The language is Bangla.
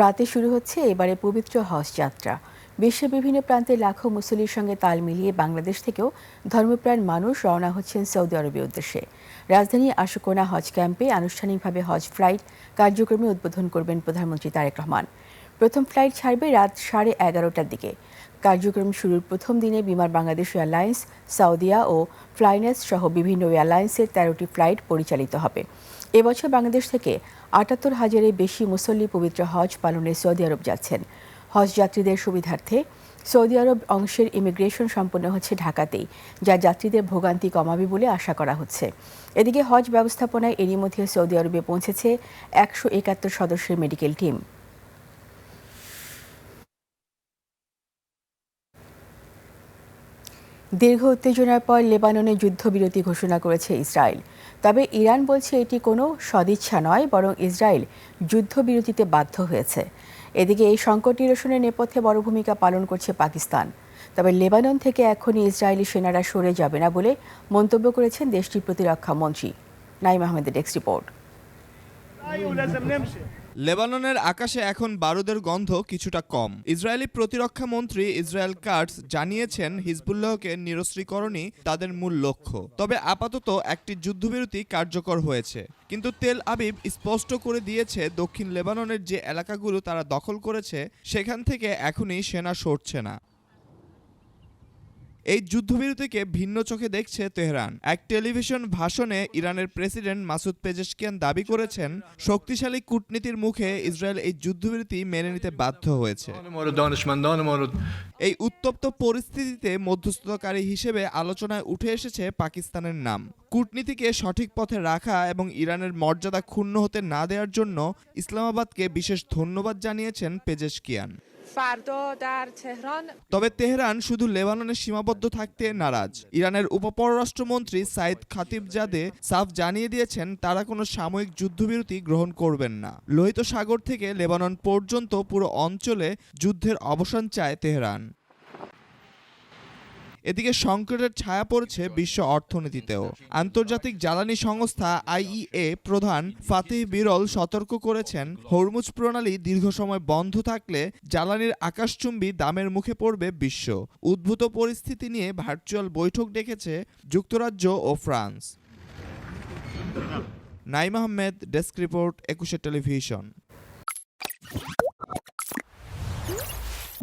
রাতে শুরু হচ্ছে এবারে পবিত্র হজ যাত্রা। বিশ্বের বিভিন্ন প্রান্তে লাখো মুসল্লির সঙ্গে তাল মিলিয়ে বাংলাদেশ থেকেও ধর্মপ্রাণ মানুষ রওনা হচ্ছেন সৌদি আরবের উদ্দেশ্যে। রাজধানী আশুকোনা হজ ক্যাম্পে আনুষ্ঠানিকভাবে হজ ফ্লাইট কার্যক্রমে উদ্বোধন করবেন প্রধানমন্ত্রী তারেক রহমান। প্রথম ফ্লাইট ছাড়বে রাত 11:30টার দিকে। কার্যক্রম শুরুর প্রথম দিনে বিমান বাংলাদেশ এয়ারলাইন্স, সাউদিয়া ও ফ্লাইনেস সহ বিভিন্ন এয়ারলাইন্সের 13টি ফ্লাইট পরিচালিত হবে। এবছর বাংলাদেশ থেকে ৭৮,০০০-এর বেশি মুসল্লি পবিত্র হজ পালনে সৌদি আরব যাচ্ছেন। হজ যাত্রীদের সুবিধার্থে সৌদি আরব অংশের ইমিগ্রেশন সম্পন্ন হচ্ছে ঢাকাতেই, যা যাত্রীদের ভোগান্তি কমাবে বলে আশা করা হচ্ছে। এদিকে হজ ব্যবস্থাপনায় এরই মধ্যে সৌদি আরবে পৌঁছেছে ১৭১ সদস্যের মেডিকেল টিম। দীর্ঘ উত্তেজনার পর লেবাননে যুদ্ধবিরতি ঘোষণা করেছে ইসরায়েল। তবে ইরান বলছে এটি কোনো সদিচ্ছা নয়, বরং ইসরায়েল যুদ্ধবিরতিতে বাধ্য হয়েছে। এদিকে এই সংকট নিরসনের নেপথ্যে বড় ভূমিকা পালন করছে পাকিস্তান। তবে লেবানন থেকে এখনই ইসরায়েলি সেনারা সরে যাবে না বলে মন্তব্য করেছেন দেশটির প্রতিরক্ষা মন্ত্রী। নাইম আহমেদের ডেস্ক রিপোর্ট। লেবাননের আকাশে এখন বারুদের গন্ধ কিছুটা কম। ইসরায়েলি প্রতিরক্ষা মন্ত্রী ইসরায়েল কাটস জানিয়েছেন হিজবুল্লাহকে নিরস্ত্রীকরণই তাদের মূল লক্ষ্য। তবে আপাতত একটি যুদ্ধবিরতি কার্যকর হয়েছে। কিন্তু তেল আবিব স্পষ্ট করে দিয়েছে দক্ষিণ লেবাননের যে এলাকাগুলো তারা দখল করেছে সেখান থেকে এখনই সেনা সরছে না। এই যুদ্ধবিরতিকে ভিন্ন চোখে দেখছে তেহরান। এক টেলিভিশন ভাষণে ইরানের প্রেসিডেন্ট মাসুদ পেজেশকিয়ান দাবি করেছেন, শক্তিশালী কূটনীতির মুখে ইসরায়েল এই যুদ্ধবিরতি মেনে নিতে বাধ্য হয়েছে। এই উত্তপ্ত পরিস্থিতিতে মধ্যস্থতাকারী হিসেবে আলোচনায় উঠে এসেছে পাকিস্তানের নাম। কূটনীতিকে সঠিক পথে রাখা এবং ইরানের মর্যাদা ক্ষুণ্ণ হতে না দেওয়ার জন্য ইসলামাবাদকে বিশেষ ধন্যবাদ জানিয়েছেন পেজেশকিয়ান। তবে তেহরান শুধু লেবাননে সীমাবদ্ধ থাকতে নারাজ। ইরানের উপপররাষ্ট্রমন্ত্রী সাইদ খাতিবজাদে সাফ জানিয়ে দিয়েছেন তারা কোনো সাময়িক যুদ্ধবিরতি গ্রহণ করবেন না। লোহিত সাগর থেকে লেবানন পর্যন্ত পুরো অঞ্চলে যুদ্ধের অবসান চায় তেহরান। এদিকে সংকটের ছায়া পড়েছে বিশ্ব অর্থনীতিতেও। আন্তর্জাতিক জ্বালানি সংস্থা আইইএ প্রধান ফাতিহ বিরল সতর্ক করেছেন, হরমুজ প্রণালী দীর্ঘ সময় বন্ধ থাকলে জ্বালানির আকাশচুম্বী দামের মুখে পড়বে বিশ্ব। উদ্ভূত পরিস্থিতি নিয়ে ভার্চুয়াল বৈঠক ডেকেছে যুক্তরাজ্য ও France. Naim Ahmed, desk report, ২১ television.